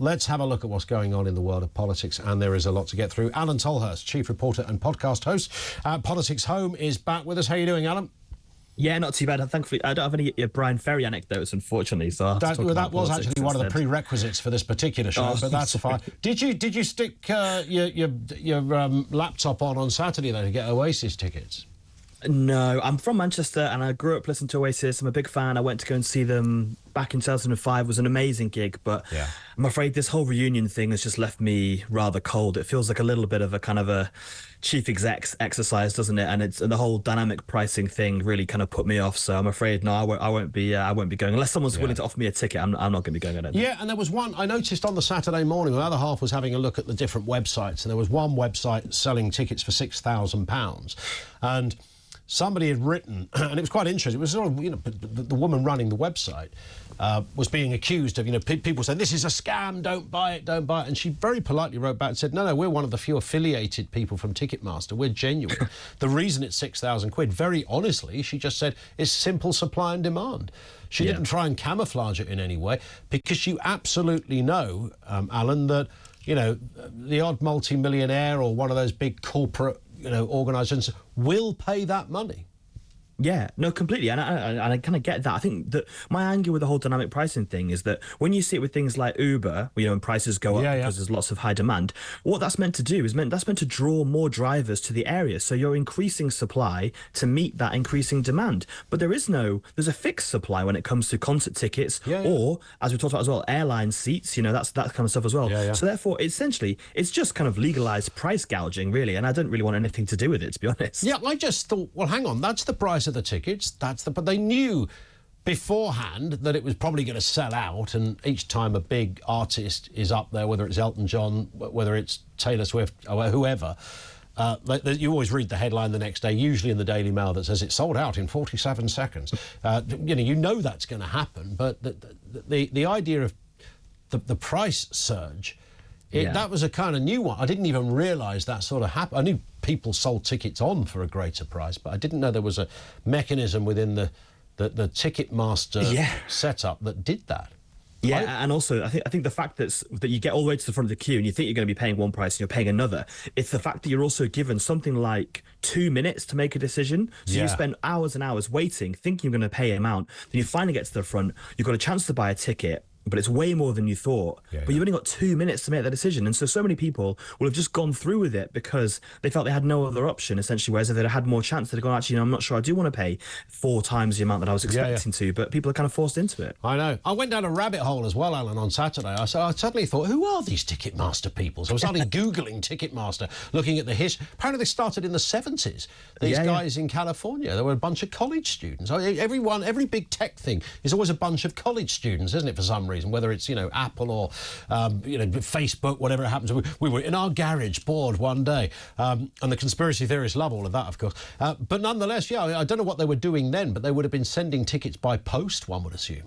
Let's have a look at what's going on in the world of politics, and there is a lot to get through. Alain Tolhurst, chief reporter and podcast host. Politics Home is back with us. How are you doing, Alan? Yeah, not too bad. Thankfully, I don't have any Brian Ferry anecdotes, unfortunately. So that was actually one of the prerequisites for this particular show, but that's fine. Did you stick your laptop on Saturday though to get Oasis tickets? No, I'm from Manchester and I grew up listening to Oasis. I'm a big fan. I went to go and see them back in 2005. It was an amazing gig, but yeah. I'm afraid this whole reunion thing has just left me rather cold. It feels like a little bit of a kind of a chief exec's exercise, doesn't it? And the whole dynamic pricing thing really kind of put me off. So I'm afraid I won't be going unless someone's willing to offer me a ticket. I'm not going to be going. Yeah, and there was one I noticed on the Saturday morning. The other half was having a look at the different websites, and there was one website selling tickets for £6,000, and somebody had written, and it was quite interesting. It was sort of, the woman running the website was being accused of, people saying, this is a scam, don't buy it. And she very politely wrote back and said, no, we're one of the few affiliated people from Ticketmaster. We're genuine. The reason it's £6,000, very honestly, she just said, is simple supply and demand. She didn't try and camouflage it in any way, because you absolutely know, Alan, that, the odd multi-millionaire or one of those big corporate organisations will pay that money. Yeah, no, completely, and I kind of get that. I think that my anger with the whole dynamic pricing thing is that when you see it with things like Uber, when prices go up because there's lots of high demand, what that's meant to do is that's meant to draw more drivers to the area. So you're increasing supply to meet that increasing demand. But there's a fixed supply when it comes to concert tickets or, as we talked about as well, airline seats. That's that kind of stuff as well. So therefore, essentially, it's just kind of legalised price gouging, really, and I don't really want anything to do with it, to be honest. Yeah, I just thought, well, hang on, that's the price of the tickets, but they knew beforehand that it was probably going to sell out, and each time a big artist is up there, whether it's Elton John, whether it's Taylor Swift or whoever, you always read the headline the next day, usually in the Daily Mail, that says it sold out in 47 seconds. You know that's going to happen, but the idea of the price surge, that was a kind of new one. I didn't even realise that sort of happened. I knew people sold tickets on for a greater price, but I didn't know there was a mechanism within the Ticketmaster setup that did that. Yeah, and also I think the fact that you get all the way to the front of the queue and you think you're going to be paying one price and you're paying another, it's the fact that you're also given something like 2 minutes to make a decision. So you spend hours and hours waiting, thinking you're going to pay an amount, then you finally get to the front, you've got a chance to buy a ticket, but it's way more than you thought. But you've only got 2 minutes to make that decision. And so many people will have just gone through with it because they felt they had no other option, essentially, whereas if they'd had more chance, they'd have gone, actually, I'm not sure I do want to pay 4 times the amount that I was expecting to, but people are kind of forced into it. I know. I went down a rabbit hole as well, Alan, on Saturday. I suddenly thought, who are these Ticketmaster people? So I started Googling Ticketmaster, looking at the history. Apparently they started in the 70s. These guys in California, there were a bunch of college students. Every big tech thing is always a bunch of college students, isn't it, for some reason, whether it's, Apple or, Facebook, whatever it happens. We were in our garage, bored one day. And the conspiracy theorists love all of that, of course. But nonetheless, I don't know what they were doing then, but they would have been sending tickets by post, one would assume.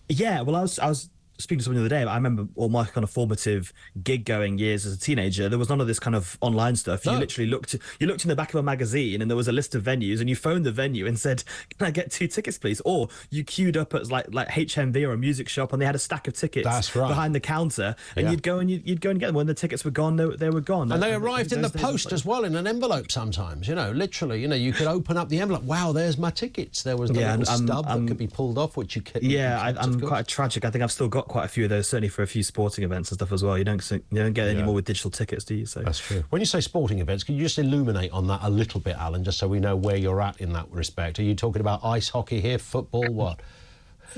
Yeah, well, I was speaking to someone the other day, I remember all my kind of formative gig-going years as a teenager. There was none of this kind of online stuff. You literally looked in the back of a magazine and there was a list of venues and you phoned the venue and said, can I get 2 tickets, please? Or you queued up at like HMV or a music shop and they had a stack of tickets behind the counter and you'd go and get them. When the tickets were gone, they were gone. And they arrived in the post as well, in an envelope sometimes, literally, you could open up the envelope. Wow, there's my tickets. There was the little stub that could be pulled off, which you kept. I'm quite tragic. I think I've still got quite a few of those, certainly for a few sporting events and stuff as well. You don't get any more with digital tickets, do you? So that's true. When you say sporting events, can you just illuminate on that a little bit, Alan, just so we know where you're at in that respect? Are you talking about ice hockey here, football, what?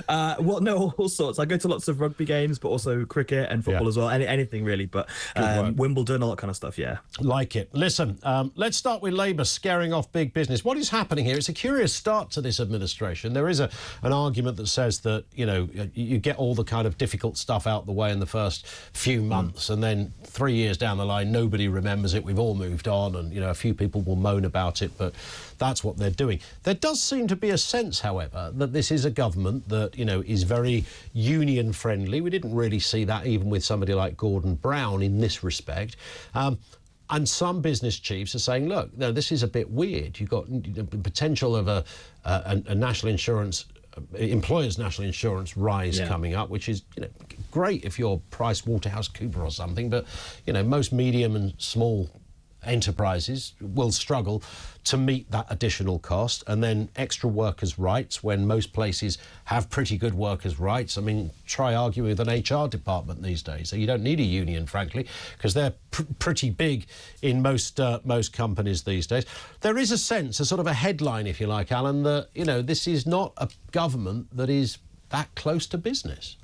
Well, no, all sorts. I go to lots of rugby games, but also cricket and football as well. Anything really, but Wimbledon, all that kind of stuff. Yeah, like it. Listen, let's start with Labour scaring off big business. What is happening here? It's a curious start to this administration. There is an argument that says that you get all the kind of difficult stuff out the way in the first few months, and then 3 years down the line, nobody remembers it. We've all moved on, and a few people will moan about it, but that's what they're doing. There does seem to be a sense, however, that this is a government that is very union friendly. We didn't really see that even with somebody like Gordon Brown in this respect. And some business chiefs are saying, look, no, this is a bit weird. You've got the potential of a national insurance employers' national insurance rise coming up, which is great if you're PricewaterhouseCoopers or something, but most medium and small enterprises will struggle to meet that additional cost. And then extra workers' rights, when most places have pretty good workers' rights. I mean, try arguing with an HR department these days. So you don't need a union, frankly, because they're pretty big in most companies these days. There is a sense, a sort of a headline, if you like, Alan, that, this is not a government that is that close to business.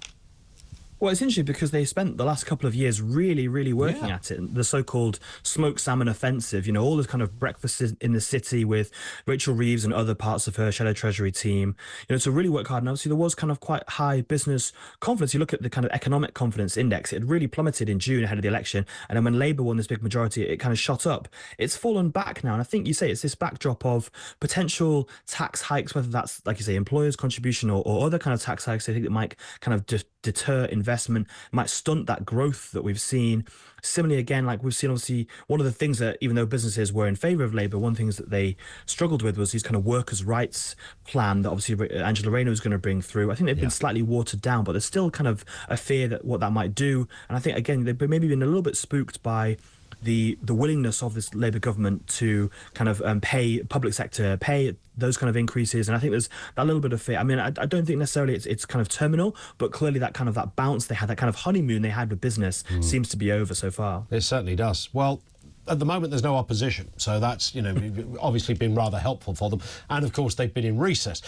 Well, it's interesting because they spent the last couple of years really, really working at it. The so-called smoked salmon offensive, all this kind of breakfast in the city with Rachel Reeves and other parts of her Shadow Treasury team, to really work hard. And obviously there was kind of quite high business confidence. You look at the kind of economic confidence index, it had really plummeted in June ahead of the election. And then when Labour won this big majority, it kind of shot up. It's fallen back now. And I think you say it's this backdrop of potential tax hikes, whether that's, like you say, employers' contribution or other kind of tax hikes. I think that might kind of deter investment, might stunt that growth that we've seen. Similarly, again, like we've seen, obviously, one of the things that, even though businesses were in favour of Labour, one of the things that they struggled with was these kind of workers' rights plan that obviously Angela Rayner was going to bring through. I think they've been slightly watered down, but there's still kind of a fear that what that might do. And I think, again, they've maybe been a little bit spooked by the willingness of this Labour government to kind of pay public sector, pay those kind of increases. And I think there's that little bit of fear. I mean, I don't think necessarily it's kind of terminal, but clearly that kind of that bounce they had, that kind of honeymoon they had with business seems to be over so far. It certainly does. Well, at the moment, there's no opposition, so that's, obviously been rather helpful for them. And, of course, they've been in recess.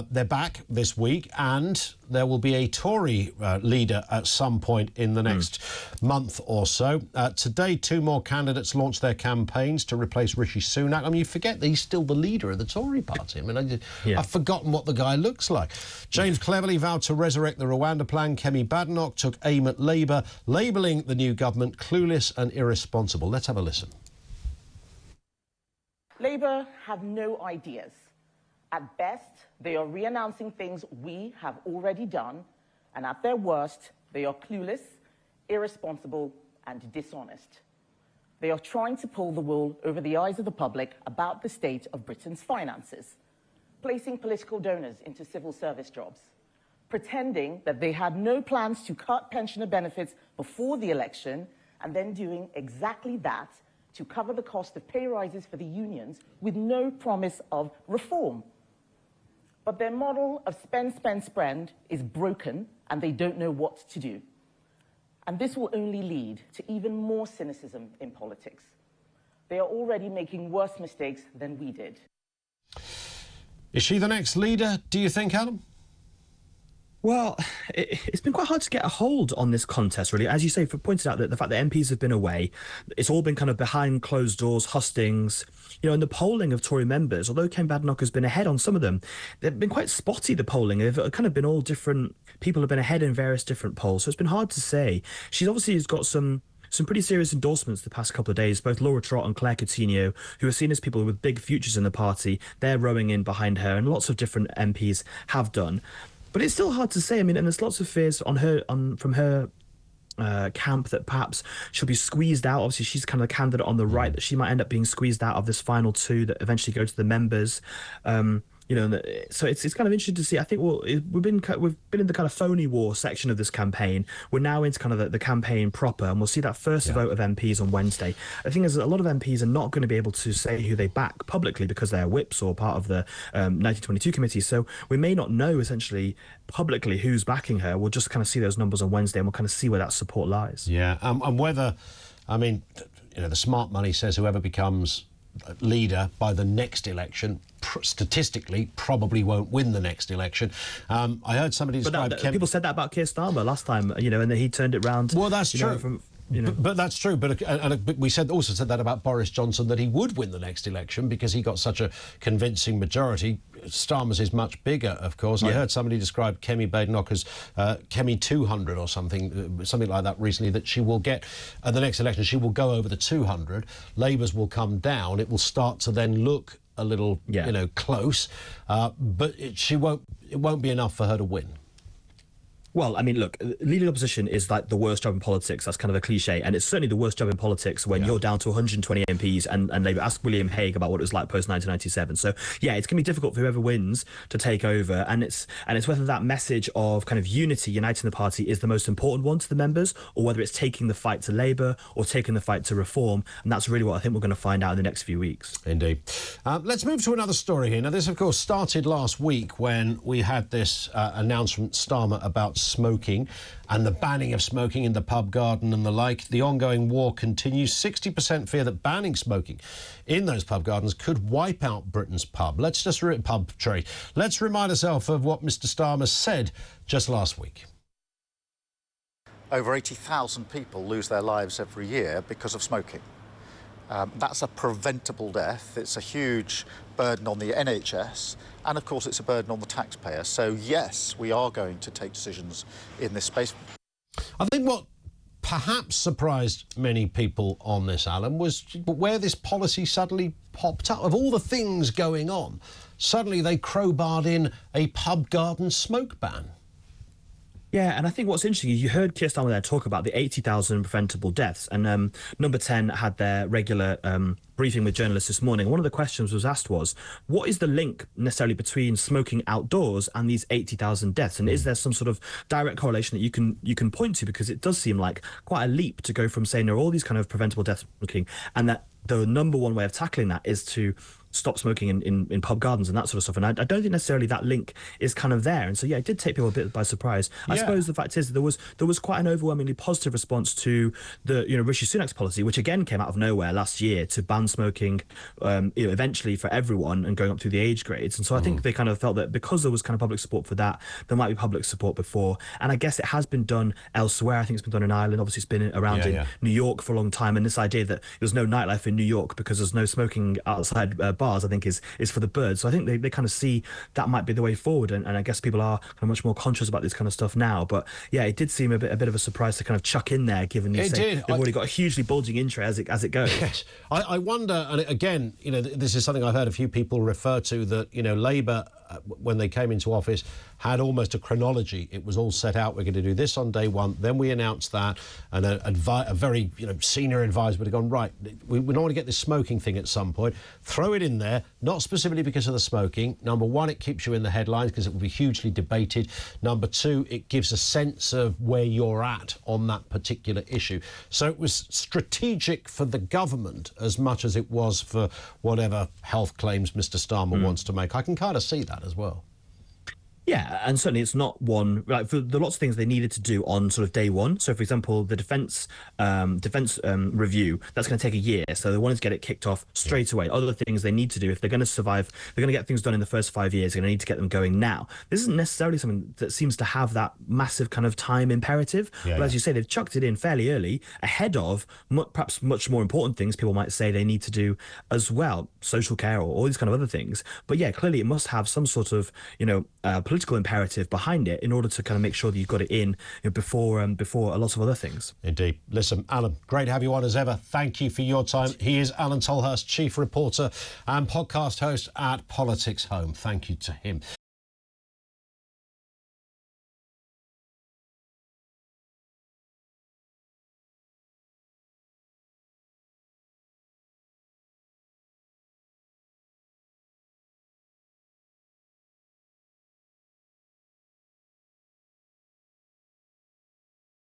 They're back this week, and there will be a Tory leader at some point in the next month or so. Today, 2 more candidates launched their campaigns to replace Rishi Sunak. I mean, you forget that he's still the leader of the Tory party. I mean, I've forgotten what the guy looks like. James Cleverly vowed to resurrect the Rwanda plan. Kemi Badenoch took aim at Labour, labelling the new government clueless and irresponsible. Let's have a listen. Labour have no ideas. At best, they are re-announcing things we have already done, and at their worst, they are clueless, irresponsible, and dishonest. They are trying to pull the wool over the eyes of the public about the state of Britain's finances, placing political donors into civil service jobs, pretending that they had no plans to cut pensioner benefits before the election, and then doing exactly that to cover the cost of pay rises for the unions with no promise of reform. But their model of spend, spend, spend is broken, and they don't know what to do. And this will only lead to even more cynicism in politics. They are already making worse mistakes than we did. Is she the next leader, do you think, Adam? Well, it's been quite hard to get a hold on this contest, really. As you say, pointed out that the fact that MPs have been away, it's all been kind of behind closed doors, hustings. And the polling of Tory members, although Kemi Badenoch has been ahead on some of them, they've been quite spotty, the polling. They've kind of been all different. People have been ahead in various different polls, so it's been hard to say. She's obviously has got some pretty serious endorsements the past couple of days. Both Laura Trott and Claire Coutinho, who are seen as people with big futures in the party, they're rowing in behind her, and lots of different MPs have done. But it's still hard to say. I mean, and there's lots of fears from her camp that perhaps she'll be squeezed out. Obviously, she's kind of the candidate on the right, that she might end up being squeezed out of this final 2 that eventually go to the members. So it's kind of interesting to see. I think we've been in the kind of phony war section of this campaign. We're now into kind of the campaign proper, and we'll see that first vote of MPs on Wednesday. The thing is, a lot of MPs are not going to be able to say who they back publicly because they're whips or part of the 1922 committee. So we may not know essentially publicly who's backing her. We'll just kind of see those numbers on Wednesday, and we'll kind of see where that support lies. Yeah, and whether, I mean, the smart money says whoever becomes leader by the next election statistically probably won't win the next election. I heard somebody describe... people said that about Keir Starmer last time, and then he turned it round. Well, that's true. But that's true. But we also said that about Boris Johnson, that he would win the next election because he got such a convincing majority. Starmer's is much bigger, of course. Yeah. I heard somebody describe Kemi Badenoch as Kemi 200 or something like that recently, that she will get, at the next election, she will go over the 200. Labour's will come down. It will start to then look a little, close. But it won't be enough for her to win. Well, I mean, look, leading opposition is like the worst job in politics. That's kind of a cliche. And it's certainly the worst job in politics when you're down to 120 MPs and Labour. Ask William Hague about what it was like post 1997. So, yeah, it's going to be difficult for whoever wins to take over. And it's whether that message of kind of unity, uniting the party is the most important one to the members, or whether it's taking the fight to Labour or taking the fight to Reform. And that's really what I think we're going to find out in the next few weeks. Indeed. Let's move to another story here. Now, this, of course, started last week when we had this announcement, Starmer, about smoking and the banning of smoking in the pub garden and the like. The ongoing war continues. 60% fear that banning smoking in those pub gardens could wipe out Britain's pub trade. Let's remind ourselves of what Mr. Starmer said just last week. Over 80,000 people lose their lives every year because of smoking. That's a preventable death. It's a huge burden on the NHS, and of course it's a burden on the taxpayer. So yes, we are going to take decisions in this space. I think what perhaps surprised many people on this, Alan, was where this policy suddenly popped up. Of all the things going on, suddenly they crowbarred in a pub garden smoke ban. Yeah, and I think what's interesting is you heard Keir Starmer there talk about the 80,000 preventable deaths, and Number 10 had their regular briefing with journalists this morning. One of the questions was asked was, what is the link necessarily between smoking outdoors and these 80,000 deaths? And is there some sort of direct correlation that you can point to? Because it does seem like quite a leap to go from saying there are all these kind of preventable deaths from smoking, and that the number one way of tackling that is to stop smoking in pub gardens and that sort of stuff. And I don't think necessarily that link is kind of there. And so, yeah, it did take people a bit by surprise. I suppose the fact is that there was quite an overwhelmingly positive response to the, Rishi Sunak's policy, which again came out of nowhere last year to ban smoking, eventually for everyone and going up through the age grades. And so I think they kind of felt that because there was kind of public support for that, there might be public support before. And I guess it has been done elsewhere. I think it's been done in Ireland. Obviously, it's been around in New York for a long time. And this idea that there's no nightlife in New York because there's no smoking outside bars, I think is for the birds. So I think they kind of see that might be the way forward, and I guess people are kind of much more conscious about this kind of stuff now. But yeah, it did seem a bit of a surprise to kind of chuck in there, given they've already got a hugely bulging intro as it goes. Yes, I wonder, and again, this is something I've heard a few people refer to, that Labour, when they came into office, had almost a chronology. It was all set out. We're going to do this on day one. Then we announced that, and a very senior advisor would have gone, right, we don't want to get this smoking thing at some point. Throw it in there, not specifically because of the smoking. Number one, it keeps you in the headlines because it will be hugely debated. Number two, it gives a sense of where you're at on that particular issue. So it was strategic for the government as much as it was for whatever health claims Mr. Starmer wants to make. I can kind of see that as well. Yeah, and certainly it's not one, like, for the lots of things they needed to do on sort of day one. So, for example, the defence review, that's going to take a year. So they wanted to get it kicked off straight away. Other things they need to do, if they're going to survive, they're going to get things done in the first 5 years, they're going to need to get them going now. This isn't necessarily something that seems to have that massive kind of time imperative. But as you say, they've chucked it in fairly early, ahead of perhaps much more important things people might say they need to do as well, social care or all these kind of other things. But yeah, clearly it must have some sort of, political imperative behind it in order to kind of make sure that you've got it in before a lot of other things. Indeed. Listen, Alan, great to have you on as ever. Thank you for your time. He is Alain Tolhurst, chief reporter and podcast host at Politics Home. Thank you to him.